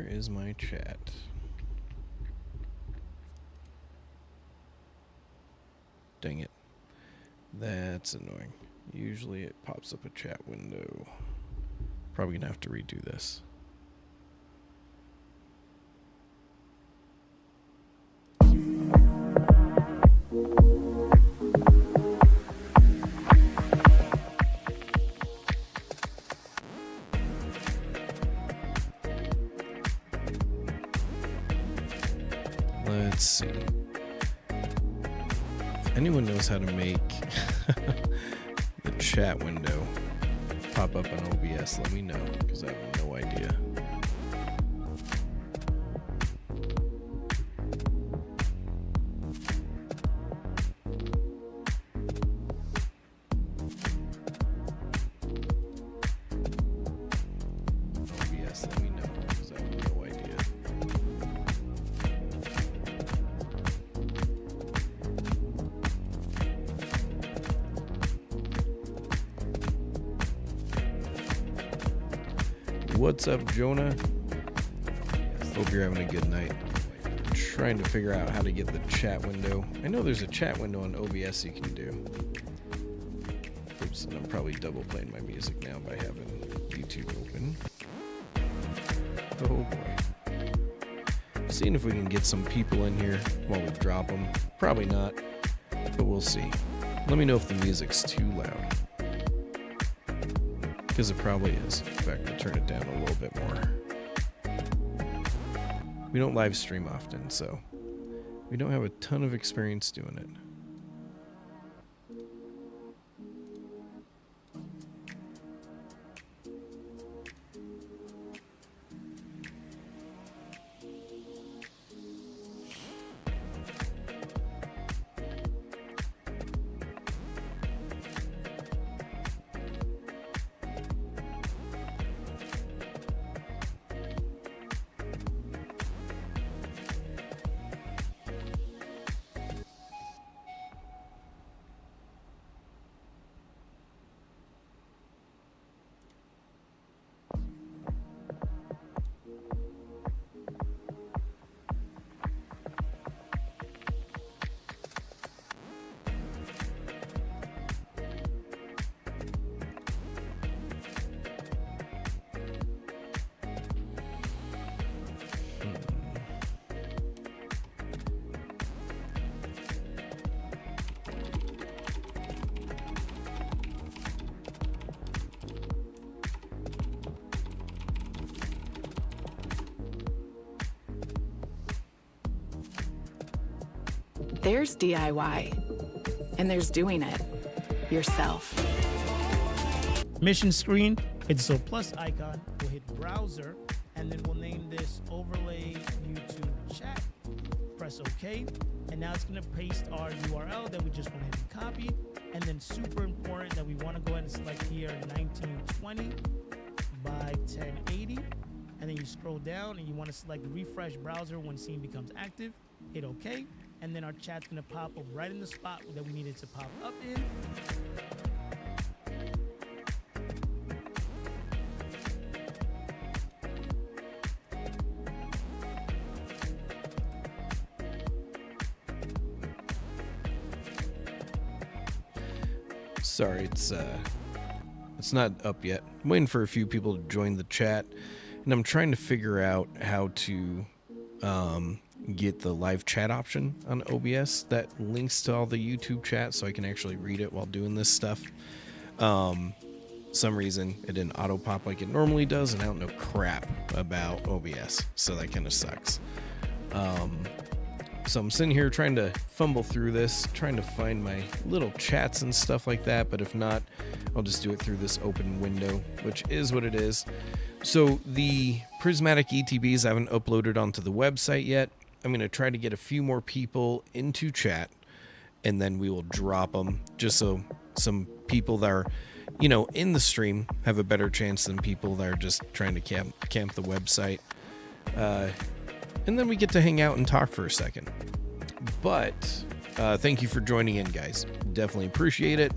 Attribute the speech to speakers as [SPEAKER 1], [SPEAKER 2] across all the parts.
[SPEAKER 1] Where is my chat? Dang it. That's annoying. Usually it pops up a chat window. Probably gonna have to redo this. Let's see. If anyone knows how to make the chat window pop up on OBS, let me know, because I have no idea. OBS, let me know, because I have no idea. What's up, Jonah? Hope you're having a good night. I'm trying to figure out how to get the chat window. I know there's a chat window on OBS you can do. Oops, and I'm probably double playing my music now by having YouTube open. Oh boy. Seeing if we can get some people in here while we drop them. Probably not, but we'll see. Let me know if the music's too loud. Because it probably is. In fact, I'll turn it down a little bit more. We don't live stream often, so we don't have a ton of experience doing it.
[SPEAKER 2] There's DIY, and there's doing it yourself.
[SPEAKER 3] Mission screen, hit the plus icon, we'll hit browser, and then we'll name this overlay YouTube chat. Press OK, and now it's gonna paste our URL that we just went ahead and copied. And then super important that we wanna go ahead and select here 1920 by 1080. And then you scroll down and you wanna select refresh browser when scene becomes active. Hit OK, and then our chat's gonna pop up right in the spot that we need it to pop up in.
[SPEAKER 1] Sorry, it's not up yet. I'm waiting for a few people to join the chat, and I'm trying to figure out how to get the live chat option on OBS that links to all the YouTube chat so I can actually read it while doing this stuff. Some reason it didn't auto pop like it normally does, and I don't know crap about OBS, so that kind of sucks. So I'm sitting here trying to fumble through this, trying to find my little chats and stuff like that, but if not, I'll just do it through this open window, which is what it is. So the Prismatic ETBs I haven't uploaded onto the website yet. I'm going to try to get a few more people into chat, and then we will drop them just so some people that are, you know, in the stream have a better chance than people that are just trying to camp the website. And then we get to hang out and talk for a second. But thank you for joining in, guys. Definitely appreciate it.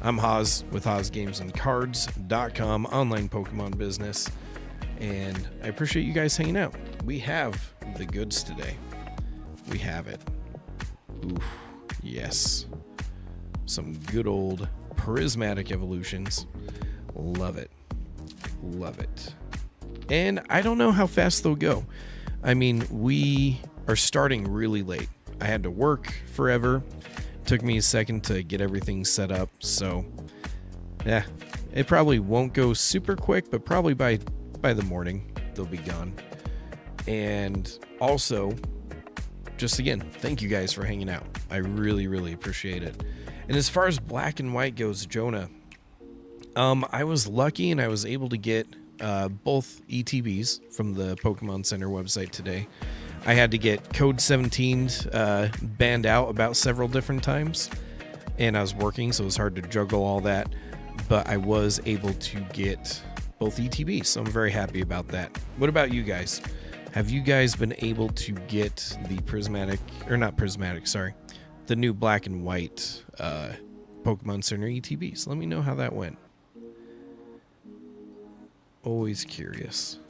[SPEAKER 1] I'm Haas with HaasGamesandCards.com, online Pokemon business. And I appreciate you guys hanging out. We have the goods today. We have it. Oof, yes. Some good old Prismatic Evolutions. Love it. Love it. And I don't know how fast they'll go. I mean, we are starting really late. I had to work forever. Took me a second to get everything set up. So, yeah, it probably won't go super quick, but probably by the morning, they'll be gone. And also, just again, thank you guys for hanging out. I really, really appreciate it. And as far as black and white goes, Jonah, I was lucky and I was able to get both ETBs from the Pokemon Center website today. I had to get code 17 banned out about several different times, and I was working, so it was hard to juggle all that, but I was able to get both ETBs, so I'm very happy about that. What about you guys? Have you guys been able to get the the new black and white Pokemon Center ETBs? Let me know how that went. Always curious.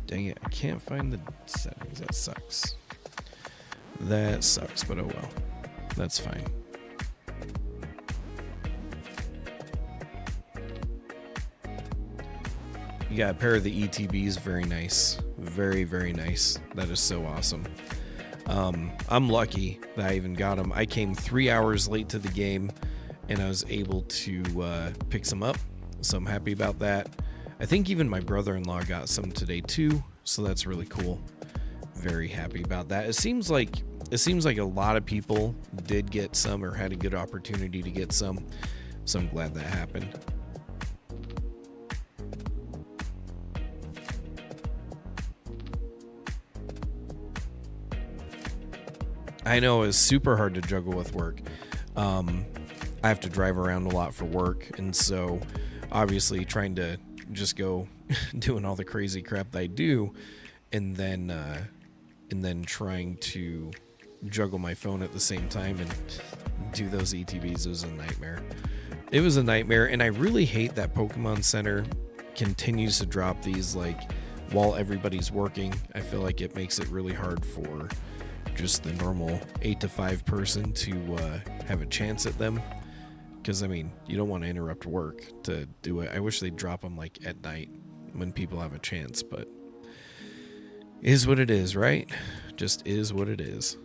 [SPEAKER 1] Dang it, I can't find the settings. That sucks. That sucks, but oh well. That's fine. You got a pair of the ETBs. Very nice. Very, very nice. That is so awesome. I'm lucky that I even got them. I came 3 hours late to the game, and I was able to pick some up. So I'm happy about that. I think even my brother-in-law got some today too, so that's really cool. Very happy about that. It seems like a lot of people did get some or had a good opportunity to get some, so I'm glad that happened. I know it's super hard to juggle with work. I have to drive around a lot for work, and so obviously trying to just go doing all the crazy crap that I do, and then trying to juggle my phone at the same time and do those ETBs was a nightmare. It was a nightmare, and I really hate that Pokemon Center continues to drop these like while everybody's working. I feel like it makes it really hard for just the normal 8 to 5 person to have a chance at them. Because, I mean, you don't want to interrupt work to do it. I wish they'd drop them, like, at night when people have a chance, but is what it is, right? Just is what it is.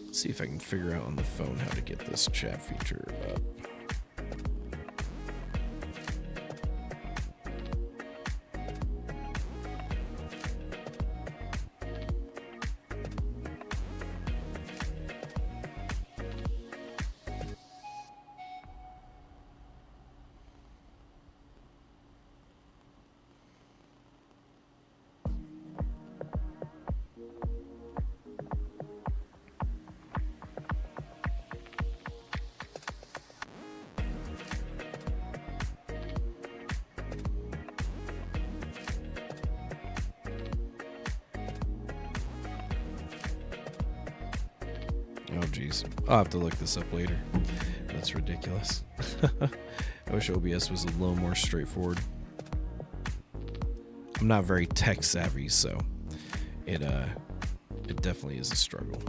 [SPEAKER 1] Let's see if I can figure out on the phone how to get this chat feature up. Oh, geez. I'll have to look this up later. That's ridiculous. I wish OBS was a little more straightforward. I'm not very tech savvy, so it definitely is a struggle.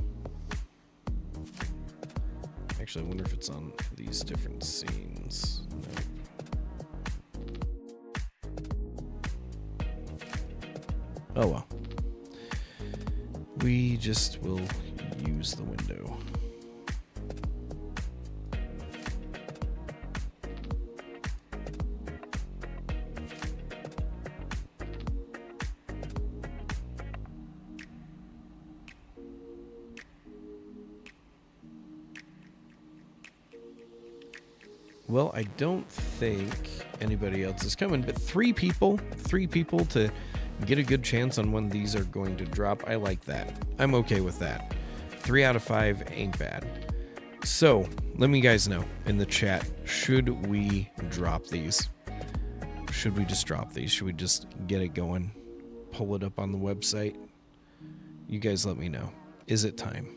[SPEAKER 1] Actually, I wonder if it's on these different scenes. Nope. Oh well. We just will use the window. Well, I don't think anybody else is coming, but three people to get a good chance on when these are going to drop. I like that. I'm okay with that. 3 out of 5 ain't bad. So let me guys know in the chat, should we drop these? Should we just drop these? Should we just get it going? Pull it up on the website? You guys let me know. Is it time?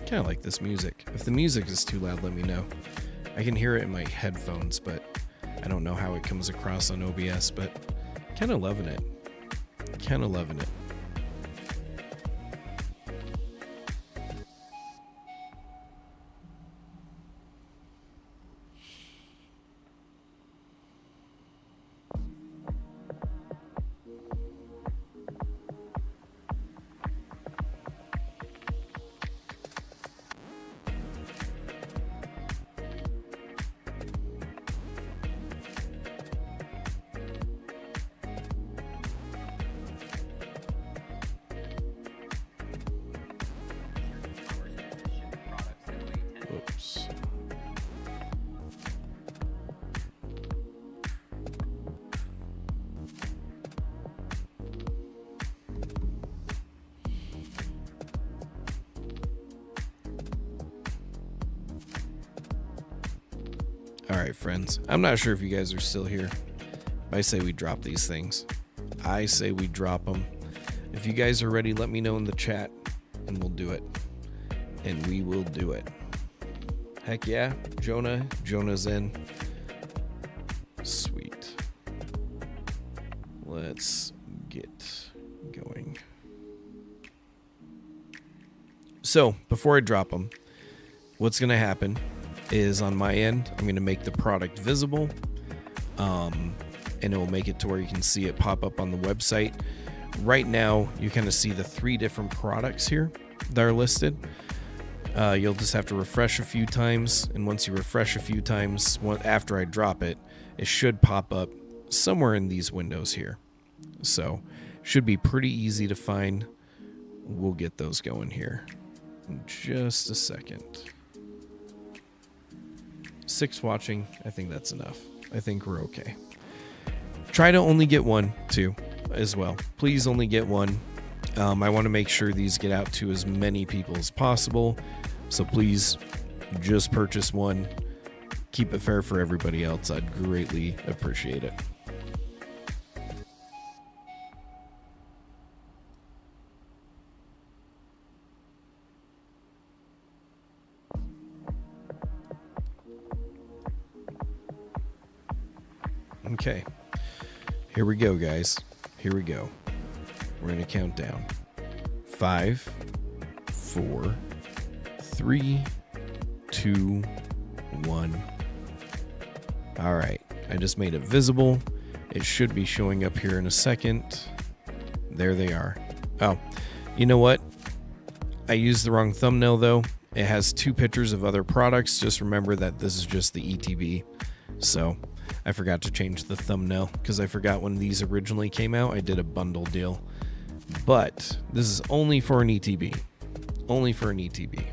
[SPEAKER 1] Kind of like this music. If the music is too loud, let me know. I can hear it in my headphones, but I don't know how it comes across on OBS, but kind of loving it. Kind of loving it. Whoops. All right, friends. I'm not sure if you guys are still here. I say we drop these things. I say we drop them. If you guys are ready, let me know in the chat, and we'll do it. And we will do it. Heck yeah. Jonah's in. Sweet. Let's get going. So, before I drop them, what's going to happen is on my end, I'm going to make the product visible. And it will make it to where you can see it pop up on the website. Right now, you kind of see the 3 different products here that are listed. You'll just have to refresh a few times, and once you refresh a few times, after I drop it, it should pop up somewhere in these windows here. So, should be pretty easy to find. We'll get those going here in just a second. 6 watching, I think that's enough. I think we're okay. Try to only get 1, too, as well. Please only get 1. I want to make sure these get out to as many people as possible. So please just purchase 1. Keep it fair for everybody else. I'd greatly appreciate it. Okay. Here we go, guys. Here we go. We're going to count down. 5, 4, 3, 2, 1. All right. I just made it visible. It should be showing up here in a second. There they are. Oh, you know what? I used the wrong thumbnail, though. It has 2 pictures of other products. Just remember that this is just the ETB. So I forgot to change the thumbnail because I forgot when these originally came out, I did a bundle deal. But this is only for an ETB. Only for an ETB.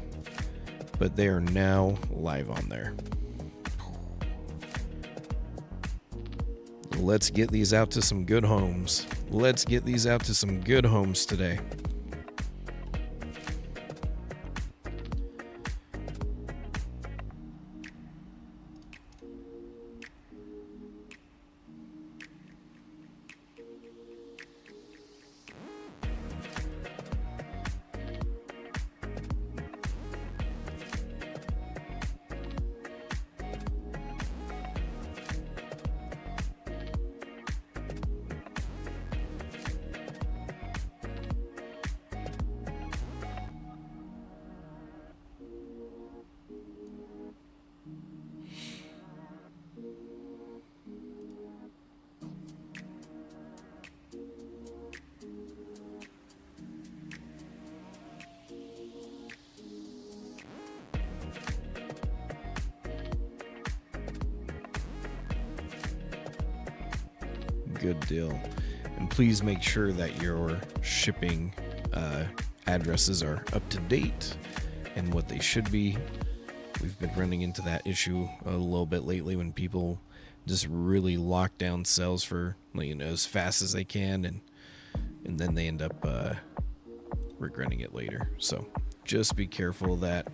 [SPEAKER 1] But they are now live on there. Let's get these out to some good homes. Let's get these out to some good homes today. good deal. And please make sure that your shipping addresses are up to date and what they should be. We've been running into that issue a little bit lately when people just really lock down sales for, as fast as they can, and then they end up regretting it later. So just be careful of that.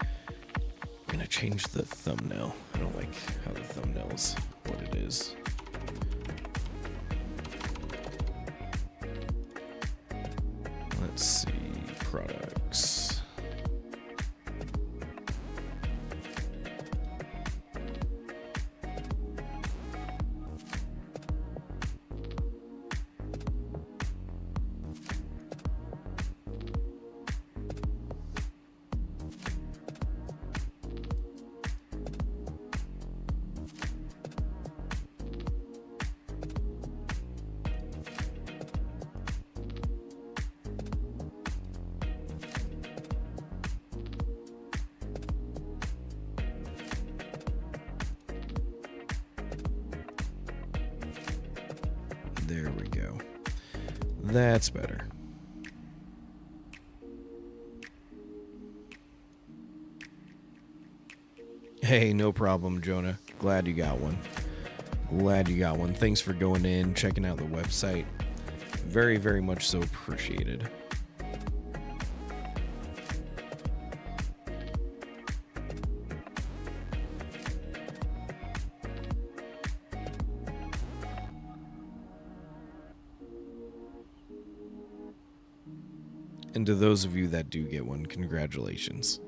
[SPEAKER 1] I'm gonna change the thumbnail. I don't like how the thumbnail is what it is. Let's see, products. There we go. That's better. Hey, no problem, Jonah. Glad you got one. Glad you got one. Thanks for going in, checking out the website. Very, very much so appreciated. And to those of you that do get one, congratulations.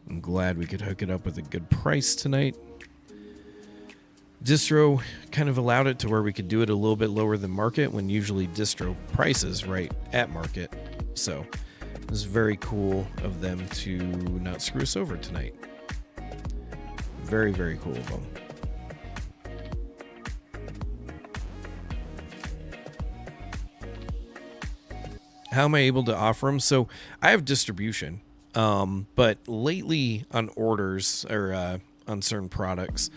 [SPEAKER 1] I'm glad we could hook it up with a good price tonight. Distro kind of allowed it to where we could do it a little bit lower than market when usually distro prices right at market. So it was very cool of them to not screw us over tonight. Very, very cool of them. How am I able to offer them? So I have distribution, but lately on orders or on certain products,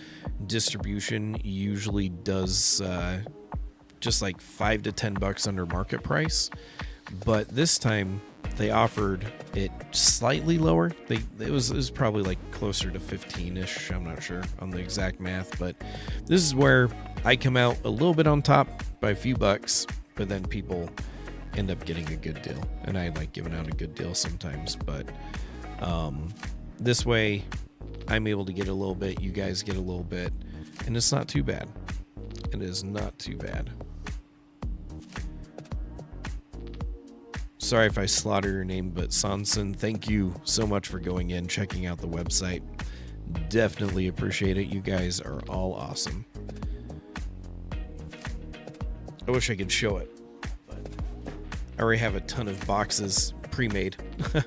[SPEAKER 1] distribution usually does just like $5 to $10 under market price. But this time they offered it slightly lower. It was probably like closer to 15-ish. I'm not sure on the exact math, but this is where I come out a little bit on top by a few bucks, but then people end up getting a good deal, and I like giving out a good deal sometimes, but this way I'm able to get a little bit, you guys get a little bit, and it's not too bad. It is not too bad. Sorry if I slaughter your name, but Sanson, thank you so much for going in, checking out the website. Definitely appreciate it. You guys are all awesome. I wish I could show it. I already have a ton of boxes pre-made.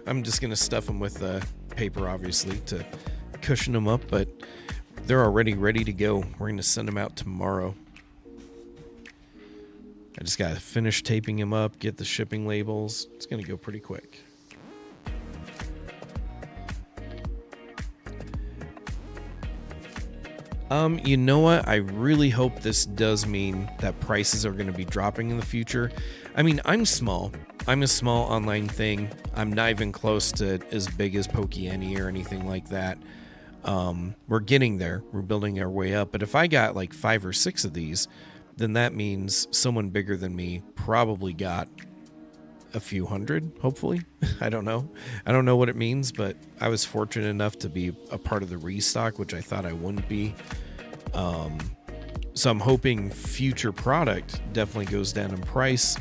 [SPEAKER 1] I'm just going to stuff them with paper, obviously, to cushion them up, but they're already ready to go. We're going to send them out tomorrow. I just got to finish taping them up, get the shipping labels. It's going to go pretty quick. You know what? I really hope this does mean that prices are going to be dropping in the future. I mean, I'm small. I'm a small online thing. I'm not even close to as big as Pokeannie or anything like that. We're getting there. We're building our way up. But if I got like 5 or 6 of these, then that means someone bigger than me probably got a few hundred, hopefully. I don't know. I don't know what it means, but I was fortunate enough to be a part of the restock, which I thought I wouldn't be. So I'm hoping future product definitely goes down in price,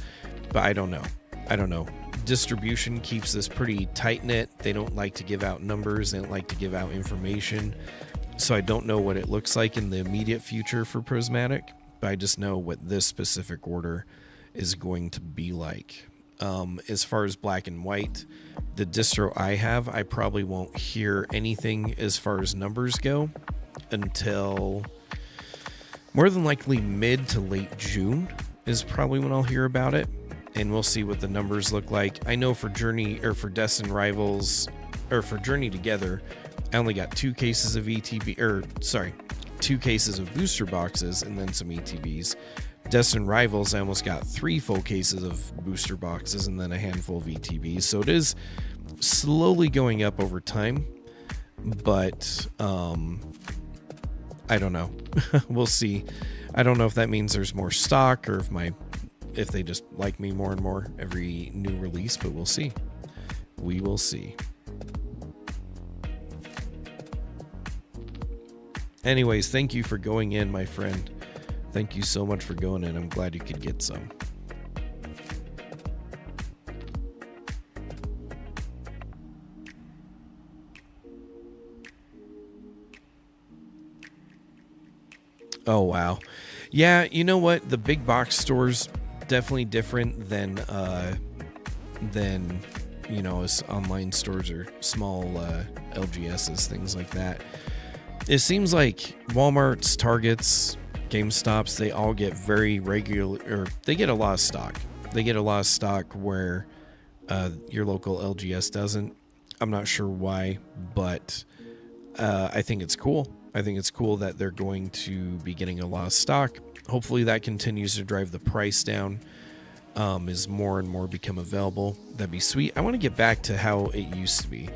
[SPEAKER 1] but I don't know. Distribution keeps this pretty tight-knit. They don't like to give out numbers. They don't like to give out information. So I don't know what it looks like in the immediate future for Prismatic, but I just know what this specific order is going to be like. As far as black and white, the distro I have, I probably won't hear anything as far as numbers go until more than likely mid to late June is probably when I'll hear about it, and we'll see what the numbers look like. I know for Journey or for Destin Rivals or for Journey Together, I only got 2 cases of 2 cases of booster boxes and then some ETBs. Destin Rivals, I almost got 3 full cases of booster boxes and then a handful of ETBs. So it is slowly going up over time, but I don't know. We'll see. I don't know if that means there's more stock or if they just like me more and more every new release, but we'll see. We will see. Anyways, thank you for going in, my friend. Thank you so much for going in. I'm glad you could get some. Oh, wow. Yeah, you know what? The big box stores definitely different than you know, as online stores or small LGSs, things like that. It seems like Walmart's, Targets, GameStops, they all get very regular, or they get a lot of stock. They get a lot of stock where your local LGS doesn't. I'm not sure why, but I think it's cool. I think it's cool that they're going to be getting a lot of stock. Hopefully that continues to drive the price down as more and more become available. That'd be sweet. I want to get back to how it used to be.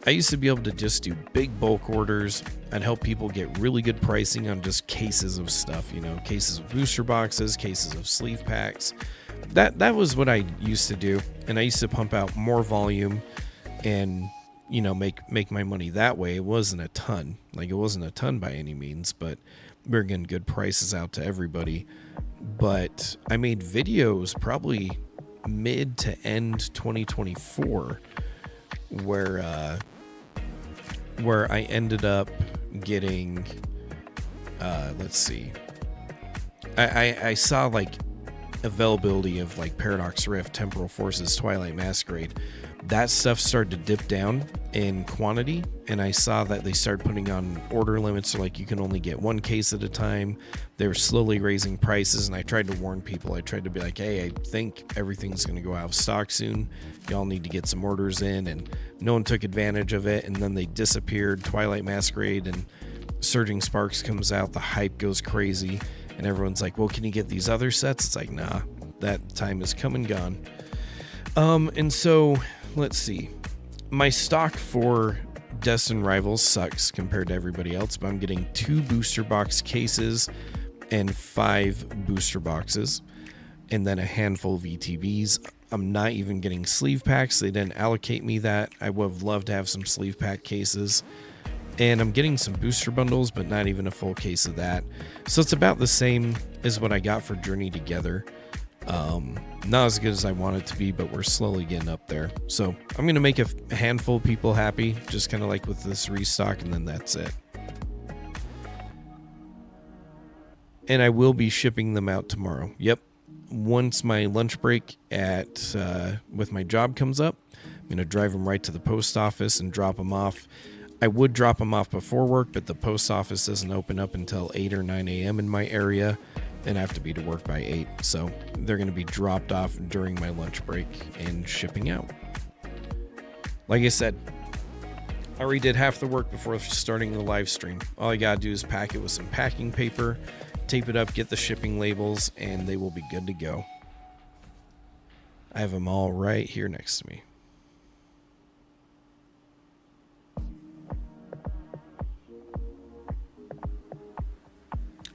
[SPEAKER 1] I used to be able to just do big bulk orders and help people get really good pricing on just cases of stuff, you know, cases of booster boxes, cases of sleeve packs. That was what I used to do, and I used to pump out more volume and, you know, make my money that way. It wasn't a ton. Like, it wasn't a ton by any means, but we were getting good prices out to everybody. But I made videos probably mid to end 2024 where I ended up getting let's see, I saw like availability of like Paradox Rift, Temporal Forces, Twilight Masquerade. That stuff started to dip down in quantity, and I saw that they started putting on order limits, so like you can only get 1 case at a time. They were slowly raising prices, and I tried to warn people. I tried to be like, hey, I think everything's going to go out of stock soon. Y'all need to get some orders in, and no one took advantage of it, and then they disappeared. Twilight Masquerade and Surging Sparks comes out, the hype goes crazy, and everyone's like, well, can you get these other sets? It's like, nah, that time is come and gone. And so let's see. My stock for Destin Rivals sucks compared to everybody else, but I'm getting 2 booster box cases and 5 booster boxes, and then a handful of ETBs. I'm not even getting sleeve packs. They didn't allocate me that. I would have loved to have some sleeve pack cases. And I'm getting some booster bundles, but not even a full case of that. So it's about the same as what I got for Journey Together. Not as good as I want it to be, but we're slowly getting up there. So I'm going to make a handful of people happy, just kind of like with this restock, and then that's it. And I will be shipping them out tomorrow. Yep. Once my lunch break with my job comes up, I'm going to drive them right to the post office and drop them off. I would drop them off before work, but the post office doesn't open up until 8 or 9 a.m. in my area, and I have to be to work by 8. So they're going to be dropped off during my lunch break and shipping out. Like I said, I already did half the work before starting the live stream. All I got to do is pack it with some packing paper, tape it up, get the shipping labels, and they will be good to go. I have them all right here next to me.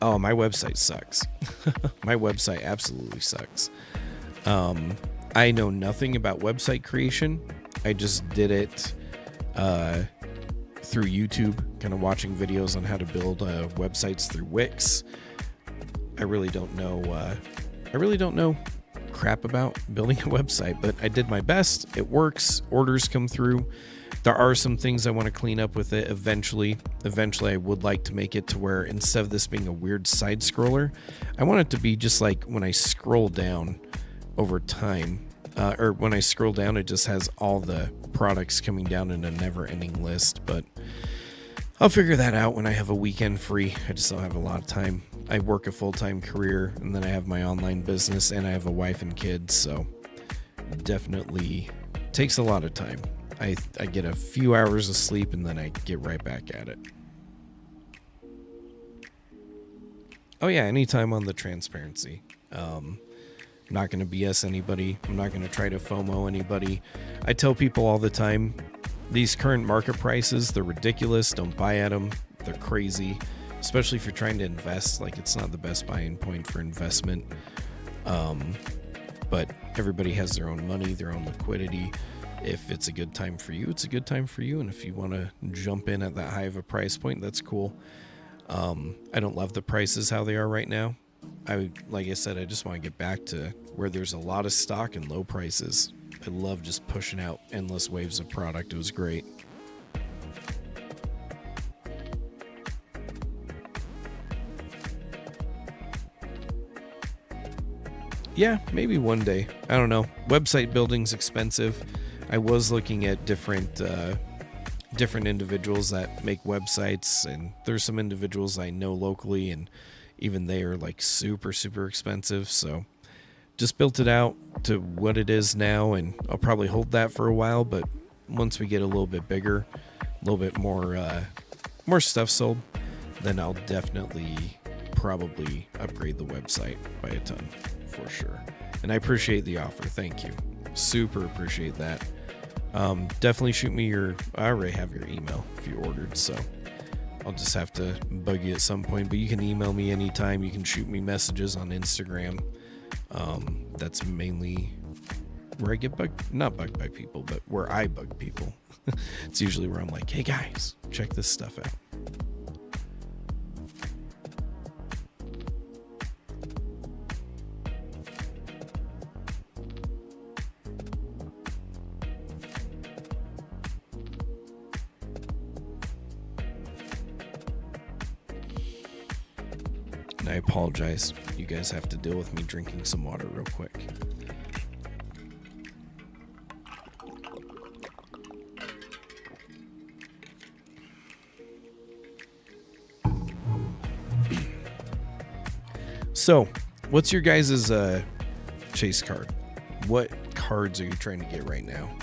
[SPEAKER 1] Oh, my website sucks. My website absolutely sucks. I know nothing about website creation. I just did it through YouTube, kind of watching videos on how to build websites through Wix. I really don't know crap about building a website, but I did my best. It works. Orders come through. There are some things I want to clean up with it eventually. Eventually, I would like to make it to where instead of this being a weird side scroller, I want it to be just like when I scroll down over time, or when I scroll down, it just has all the products coming down in a never-ending list. But I'll figure that out when I have a weekend free. I just don't have a lot of time. I work a full-time career, and then I have my online business, and I have a wife and kids, so definitely takes a lot of time. I get a few hours of sleep, and then I get right back at it. Oh yeah, anytime on the transparency. I'm not going to BS anybody. I'm not going to try to FOMO anybody. I tell people all the time, these current market prices, they're ridiculous. Don't buy at them. They're crazy, especially if you're trying to invest. Like, it's not the best buying point for investment. But everybody has their own money, their own liquidity. If it's a good time for you, it's a good time for you. And if you want to jump in at that high of a price point, that's cool. I don't love the prices how they are right now. Like I said, I just want to get back to where there's a lot of stock and low prices. I love just pushing out endless waves of product. It was great. Yeah, maybe one day. I don't know. Website building's expensive. I was looking at different individuals that make websites, and there's some individuals I know locally, and even they are like super, super expensive. So just built it out to what it is now, and I'll probably hold that for a while. But once we get a little bit bigger, a little bit more stuff sold, then I'll definitely probably upgrade the website by a ton for sure. And I appreciate the offer. Thank you. Super appreciate that. Definitely shoot me I already have your email if you ordered, so I'll just have to bug you at some point, but you can email me anytime. You can shoot me messages on Instagram. That's mainly where I get not bugged by people, but where I bug people. It's usually where I'm like, hey guys, check this stuff out. And I apologize. You guys have to deal with me drinking some water real quick. So, what's your guys' chase card? What cards are you trying to get right now?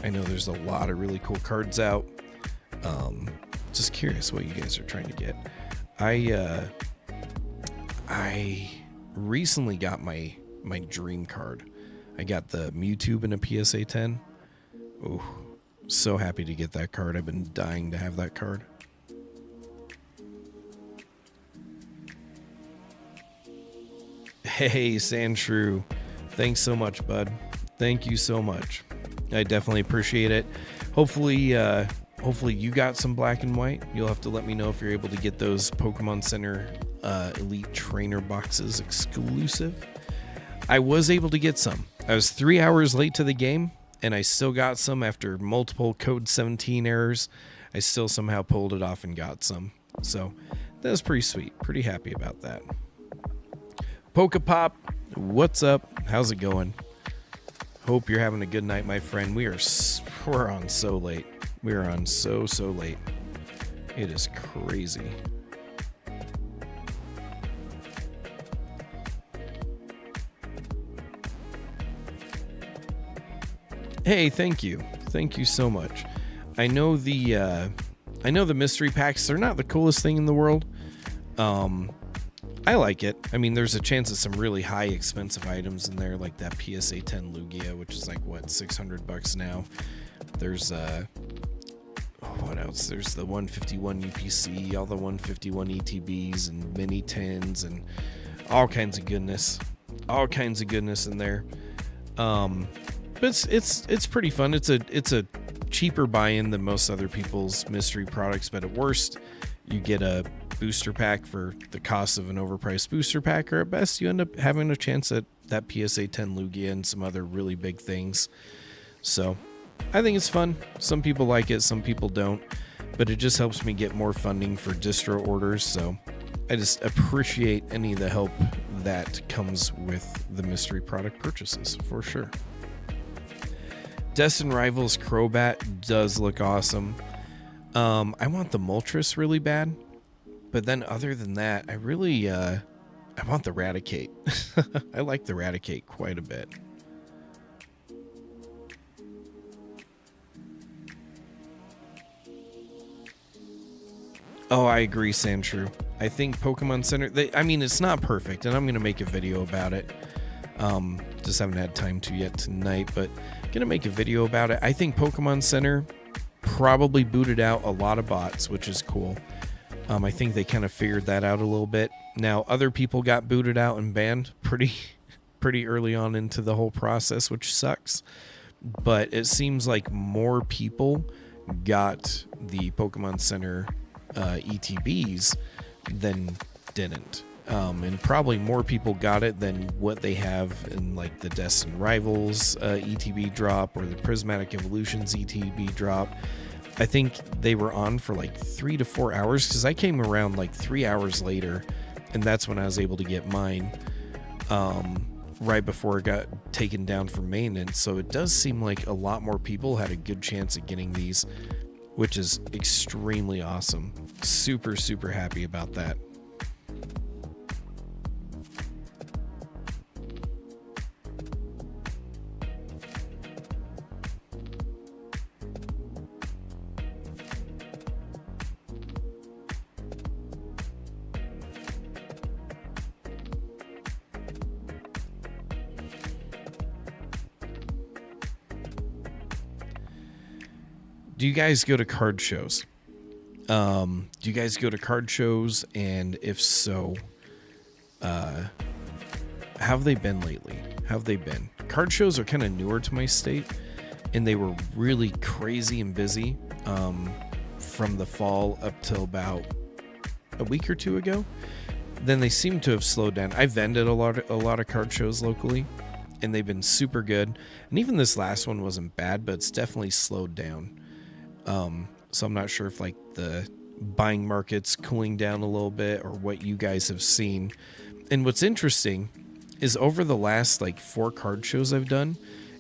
[SPEAKER 1] I know there's a lot of really cool cards out. Just curious what you guys are trying to get. I recently got my dream card. I got the Mewtwo in a PSA 10. Ooh, so happy to get that card. I've been dying to have that card. Hey, Sandshrew. Thanks so much, bud. Thank you so much. I definitely appreciate it. Hopefully you got some black and white. You'll have to let me know if you're able to get those Pokemon Center Elite Trainer boxes exclusive. I was able to get some. I was 3 hours late to the game, and I still got some after multiple Code 17 errors. I still somehow pulled it off and got some. So that was pretty sweet. Pretty happy about that. Pokepop, what's up? How's it going? Hope you're having a good night, my friend. We're on so late. We are on so late. It is crazy. Hey, thank you. Thank you so much. I know the mystery packs, they're not the coolest thing in the world. I like it. I mean, there's a chance of some really high expensive items in there, like that PSA 10 Lugia, which is like what, $600 now. There's what else? There's the 151 UPC, all the 151 ETBs and mini tins and all kinds of goodness. All kinds of goodness in there. But it's pretty fun. It's a cheaper buy-in than most other people's mystery products, but at worst, you get a booster pack for the cost of an overpriced booster pack, or at best you end up having a chance at that PSA 10 Lugia and some other really big things. So I think it's fun. Some people like it, some people don't, but it just helps me get more funding for distro orders. So I just appreciate any of the help that comes with the mystery product purchases for sure. Destin Rivals Crobat does look awesome. I want the Moltres really bad, but then other than that, I really I want the Raticate. I like the Raticate quite a bit. Oh, I agree, Sandshrew. I think Pokemon Center, I mean, it's not perfect, and I'm going to make a video about it. Just haven't had time to yet tonight, but going to make a video about it. I think Pokemon Center probably booted out a lot of bots, which is cool. I think they kind of figured that out a little bit. Now, other people got booted out and banned pretty early on into the whole process, which sucks. But it seems like more people got the Pokemon Center ETBs than didn't. And probably more people got it than what they have in like the Destin Rivals ETB drop or the Prismatic Evolutions ETB drop. I think they were on for like 3 to 4 hours, because I came around like 3 hours later, and that's when I was able to get mine right before it got taken down for maintenance. So it does seem like a lot more people had a good chance at getting these, which is extremely awesome. Super, super happy about that. Do you guys go to card shows? Do you guys go to card shows? And if so, how have they been lately? How have they been? Card shows are kind of newer to my state, and they were really crazy and busy from the fall up till about a week or two ago. Then they seem to have slowed down. I vended a lot of card shows locally, and they've been super good. And even this last one wasn't bad, but it's definitely slowed down. So I'm not sure if like the buying market's cooling down a little bit or what you guys have seen. And what's interesting is over the last like 4 card shows I've done,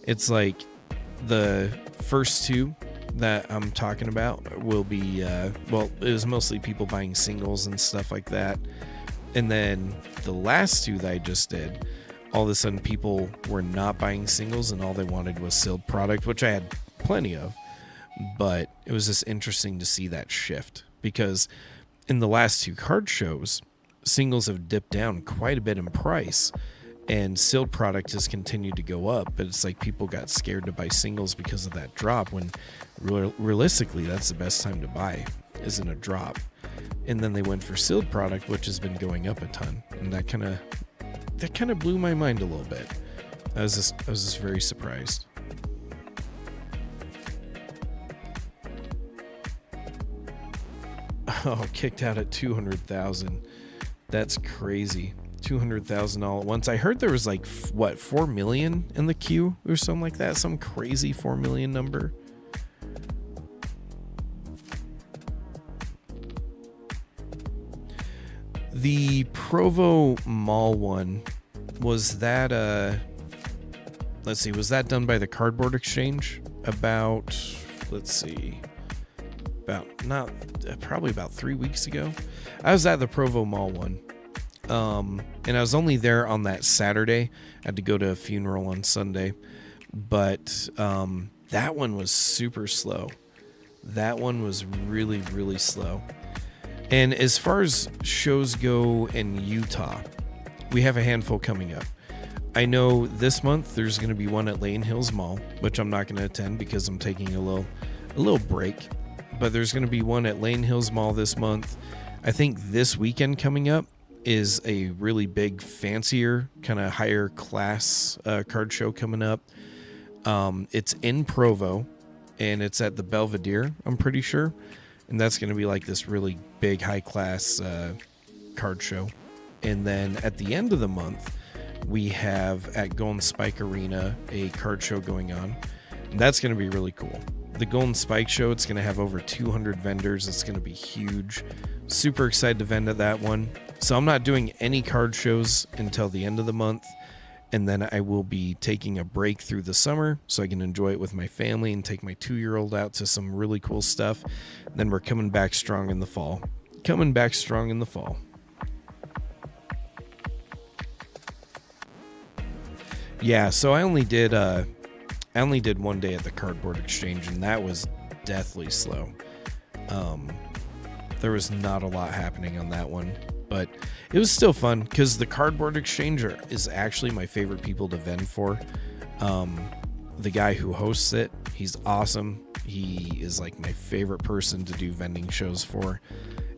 [SPEAKER 1] it's like the first 2 that I'm talking about will be, well, it was mostly people buying singles and stuff like that. And then the last 2 that I just did, all of a sudden people were not buying singles and all they wanted was sealed product, which I had plenty of. But it was just interesting to see that shift, because in the last 2 card shows, singles have dipped down quite a bit in price and sealed product has continued to go up. But it's like people got scared to buy singles because of that drop, when realistically that's the best time to buy, is in a drop. And then they went for sealed product, which has been going up a ton, and that kind of blew my mind a little bit. I was just very surprised. Oh, kicked out at 200,000. That's crazy. 200,000 all at once. I heard there was like, what, 4 million in the queue or something like that? Some crazy 4 million number. The Provo Mall one, was that, let's see, was that done by the Cardboard Exchange? About, let's see, probably about 3 weeks ago. I was at the Provo Mall one, and I was only there on that Saturday. I had to go to a funeral on Sunday, but that one was super slow. That one was really, really slow. And as far as shows go in Utah, we have a handful coming up. I know this month there's going to be one at Lane Hills Mall, which I'm not going to attend because I'm taking a little break. But there's going to be one at Lane Hills Mall this month. I think this weekend coming up is a really big, fancier, kind of higher class card show coming up. It's in Provo, and it's at the Belvedere, I'm pretty sure. And that's going to be like this really big, high class card show. And then at the end of the month, we have at Golden Spike Arena a card show going on. And that's going to be really cool. The Golden Spike show, it's going to have over 200 vendors. It's going to be huge. Super excited to vend at that one. So I'm not doing any card shows until the end of the month. And then I will be taking a break through the summer so I can enjoy it with my family and take my 2-year-old out to some really cool stuff. Then we're coming back strong in the fall. Yeah, so I only did one day at the Cardboard Exchange, and that was deathly slow. There was not a lot happening on that one, but it was still fun because the cardboard exchanger is actually my favorite people to vend for. The guy who hosts it, he's awesome. He is like my favorite person to do vending shows for,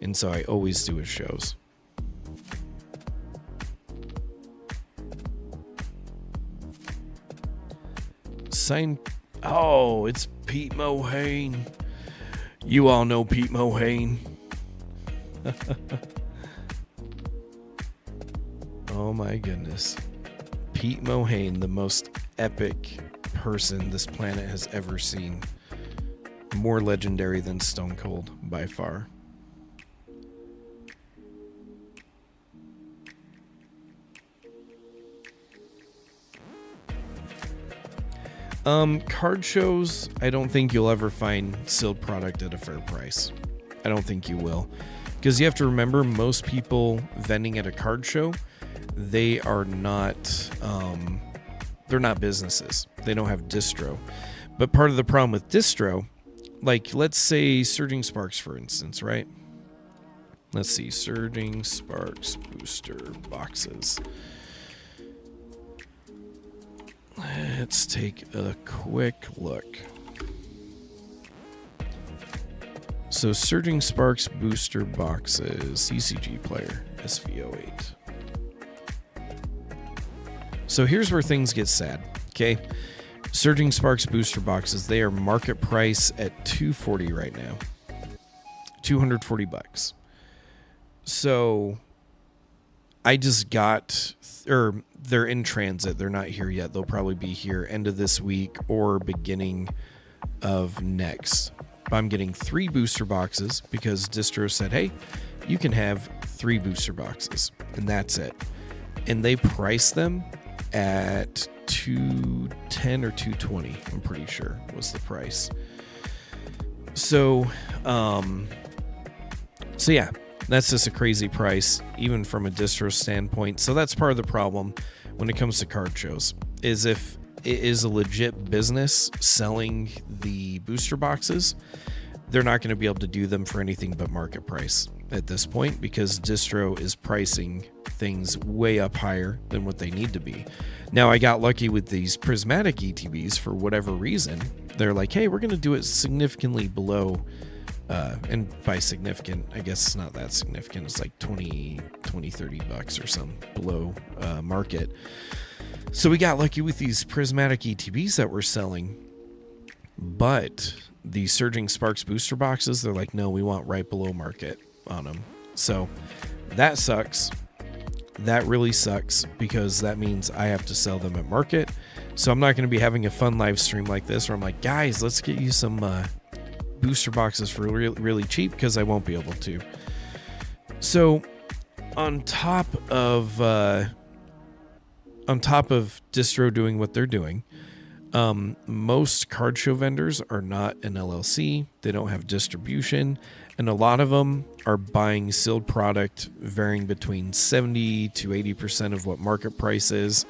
[SPEAKER 1] and so I always do his shows. Oh, it's Pete Mohane. You all know Pete Mohane. Oh my goodness. Pete Mohane, the most epic person this planet has ever seen. More legendary than Stone Cold by far. Card shows, I don't think you'll ever find sealed product at a fair price. I don't think you will. Because you have to remember, most people vending at a card show, they are not, they're not businesses. They don't have distro. But part of the problem with distro, like let's say Surging Sparks, for instance, right? Let's see, Surging Sparks booster boxes. Let's take a quick look. So Surging Sparks booster boxes, CCG player, SVO8. So here's where things get sad, okay? Surging Sparks booster boxes, they are market price at $240 right now. $240. So I just got, or they're in transit. They're not here yet. They'll probably be here end of this week or beginning of next. But I'm getting 3 booster boxes because distro said, hey, you can have 3 booster boxes, and that's it. And they price them at $210 or $220, I'm pretty sure was the price. So yeah, that's just a crazy price, even from a distro standpoint. So that's part of the problem when it comes to card shows, is if it is a legit business selling the booster boxes, they're not going to be able to do them for anything but market price at this point, because distro is pricing things way up higher than what they need to be. Now, I got lucky with these Prismatic ETBs for whatever reason. They're like, hey, we're going to do it significantly below, and by significant, I guess it's not that significant. It's like $30 or something below market. So we got lucky with these Prismatic ETBs that we're selling. But the Surging Sparks booster boxes, they're like, no, we want right below market on them. So that sucks. That really sucks, because that means I have to sell them at market. So I'm not going to be having a fun live stream like this where I'm like, guys, let's get you some booster boxes for really cheap, because I won't be able to. So on top of distro doing what they're doing, most card show vendors are not an LLC. They don't have distribution, and a lot of them are buying sealed product varying between 70 to 80% of what market price is,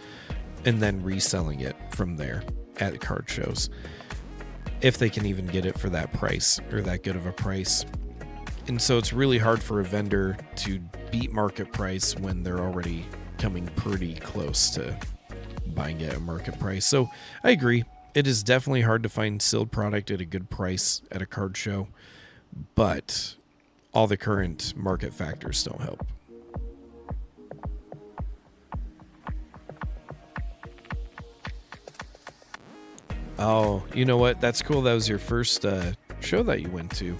[SPEAKER 1] and then reselling it from there at card shows, if they can even get it for that price or that good of a price. And so it's really hard for a vendor to beat market price when they're already coming pretty close to buying it at market price. So I agree, it is definitely hard to find sealed product at a good price at a card show, but all the current market factors don't help. Oh, you know what? That's cool. That was your first show that you went to.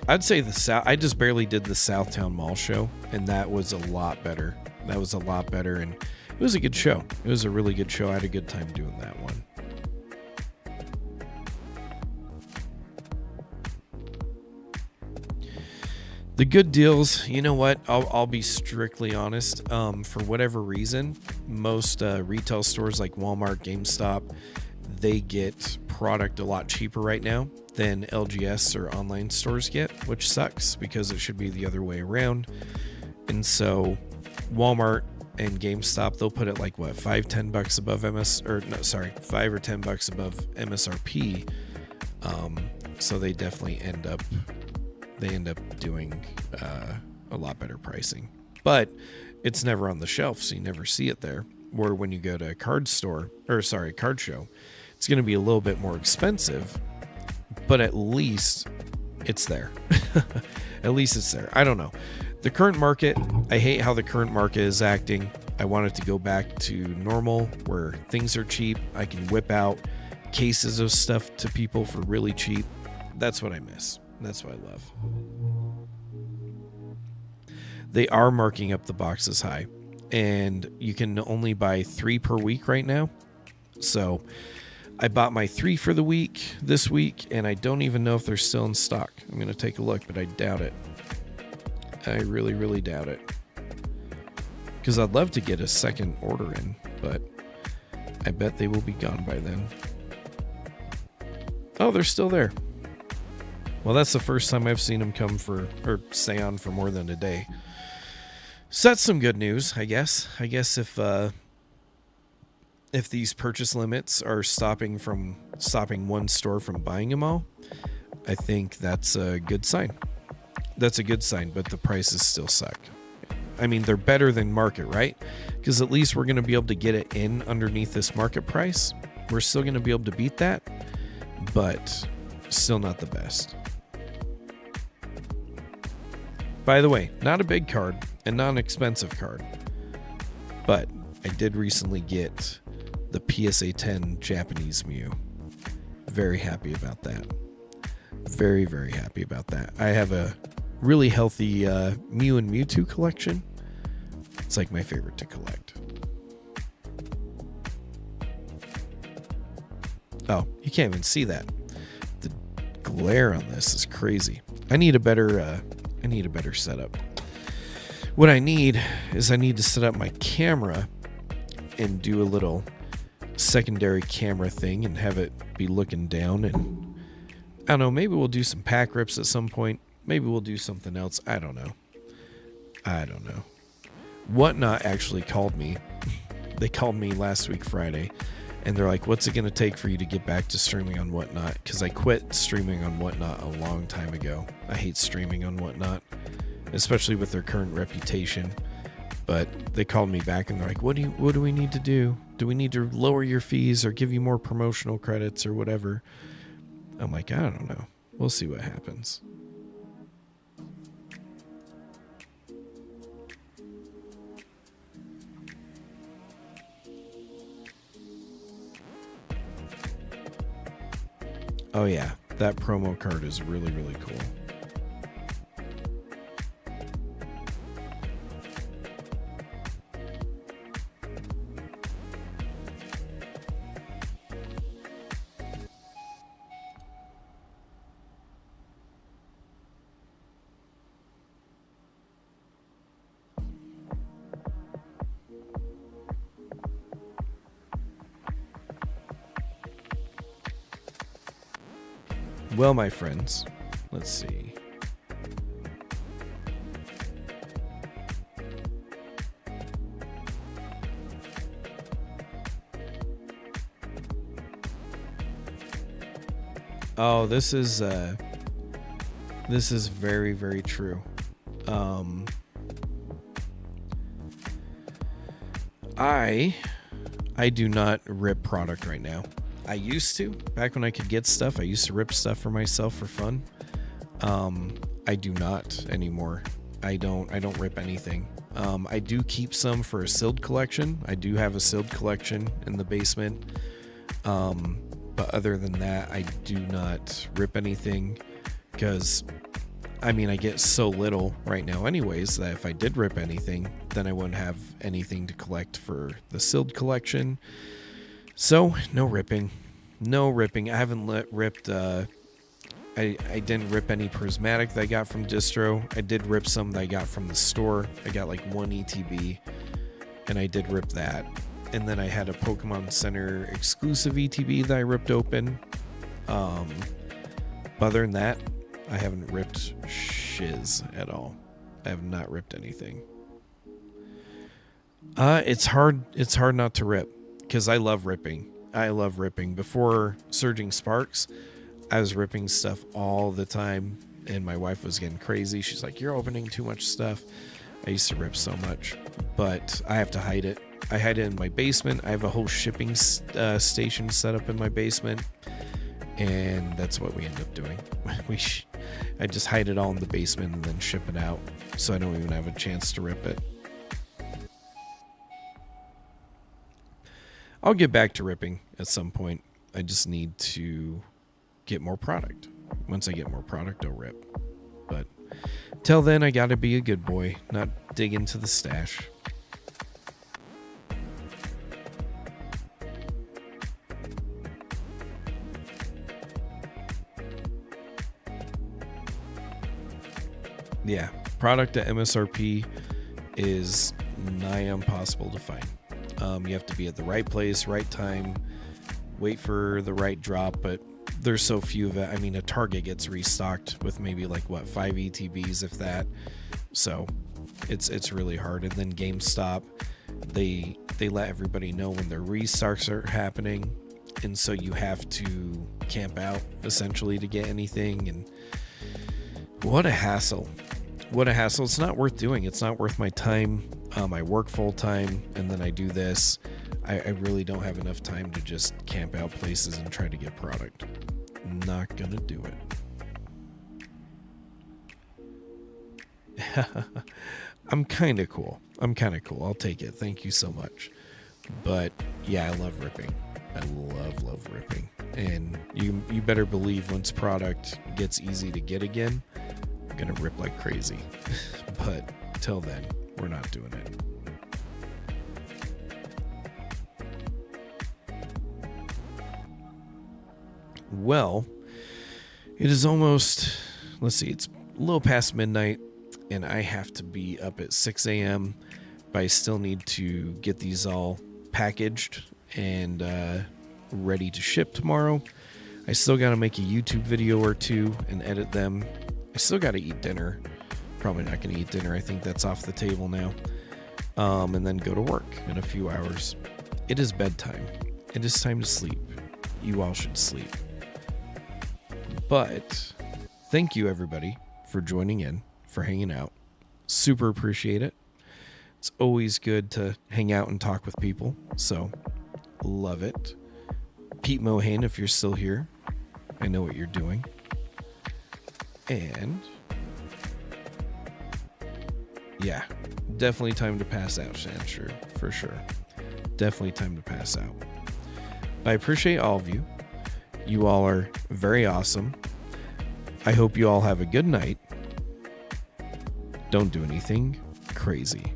[SPEAKER 1] I'd say the South. I just barely did the Southtown Mall show, and that was a lot better. And it was a good show. It was a really good show. I had a good time doing that one. The good deals, you know what? I'll be strictly honest. For whatever reason, most retail stores like Walmart, GameStop, they get product a lot cheaper right now than LGS or online stores get, which sucks because it should be the other way around. And so Walmart and GameStop, they'll put it like what, $5 or $10 above $5 or $10 above MSRP. So they definitely end up they end up doing a lot better pricing. But it's never on the shelf, so you never see it there. Or when you go to a card show, it's going to be a little bit more expensive, but at least it's there. At least it's there. I don't know. The current market, I hate how the current market is acting. I want it to go back to normal where things are cheap. I can whip out cases of stuff to people for really cheap. That's what I miss. That's what I love. They are marking up the boxes high, and you can only buy 3 per week right now. So I bought my 3 for the week this week, and I don't even know if they're still in stock. I'm going to take a look, but I doubt it. I really, really doubt it. Because I'd love to get a second order in, but I bet they will be gone by then. Oh, they're still there. Well, that's the first time I've seen them stay on for more than a day. So that's some good news, I guess. I guess if these purchase limits are stopping one store from buying them all, I think that's a good sign. That's a good sign, but the prices still suck. I mean, they're better than market, right? Because at least we're going to be able to get it in underneath this market price. We're still going to be able to beat that, but still not the best. By the way, not a big card and not an expensive card, but I did recently get the PSA 10 Japanese Mew. Very happy about that. Very, very happy about that. I have a really healthy Mew and Mewtwo collection. It's like my favorite to collect. Oh, you can't even see that. The glare on this is crazy. I need a better setup. What I need to set up my camera and do a little secondary camera thing and have it be looking down, and I don't know, maybe we'll do some pack rips at some point. Maybe we'll do something else. I don't know. Whatnot actually called me. They called me last week Friday, and they're like, what's it going to take for you to get back to streaming on Whatnot? Because I quit streaming on Whatnot a long time ago. I hate streaming on Whatnot, especially with their current reputation. But they called me back and they're like, what do we need to do? Do we need to lower your fees or give you more promotional credits or whatever? I'm like, I don't know. We'll see what happens. Oh yeah, that promo card is really, really cool. Well, my friends, let's see. Oh, this is very, very true. I do not rip product right now. I used to. Back when I could get stuff, I used to rip stuff for myself for fun. I do not anymore. I don't rip anything. I do keep some for a sealed collection. I do have a sealed collection in the basement. But other than that, I do not rip anything because, I mean, I get so little right now anyways that if I did rip anything, then I wouldn't have anything to collect for the sealed collection. So, no ripping. No ripping. I haven't ripped, I didn't rip any Prismatic that I got from distro. I did rip some that I got from the store. I got like one ETB, and I did rip that. And then I had a Pokemon Center exclusive ETB that I ripped open. But other than that, I haven't ripped shiz at all. I have not ripped anything. It's hard not to rip. Because I love ripping. I love ripping. Before Surging Sparks, I was ripping stuff all the time. and my wife was getting crazy. She's like, you're opening too much stuff. I used to rip so much, but I have to hide it. I hide it in my basement. I have a whole shipping station set up in my basement, and that's what we end up doing. I just hide it all in the basement and then ship it out, so I don't even have a chance to rip it. I'll get back to ripping at some point. I just need to get more product. Once I get more product, I'll rip. But till then, I gotta be a good boy, not dig into the stash. Yeah, product at MSRP is nigh impossible to find. You have to be at the right place, right time, wait for the right drop, but there's so few of it. I mean, a Target gets restocked with maybe like 5 ETBs, if that. So it's really hard. And then GameStop, they let everybody know when their restocks are happening, and so you have to camp out essentially to get anything. And what a hassle. What a hassle. It's not worth doing. It's not worth my time. I work full time and then I do this. I really don't have enough time to just camp out places and try to get product. Not gonna do it. I'm kind of cool. I'll take it. Thank you so much. But yeah, I love ripping. I love ripping. And you better believe once product gets easy to get again, I'm gonna rip like crazy. But till then, we're not doing it. Well, it is almost, let's see, it's a little past midnight, and I have to be up at 6 a.m., but I still need to get these all packaged and ready to ship tomorrow. I still got to make a YouTube video or two and edit them. I still got to eat dinner. Probably not going to eat dinner. I think that's off the table now. And then go to work in a few hours. It is bedtime. It is time to sleep. You all should sleep. But thank you, everybody, for joining in, for hanging out. Super appreciate it. It's always good to hang out and talk with people. So love it. Pete Mohan, if you're still here, I know what you're doing. And yeah, definitely time to pass out, Sure, for sure. Definitely time to pass out. But I appreciate all of you. You all are very awesome. I hope you all have a good night. Don't do anything crazy.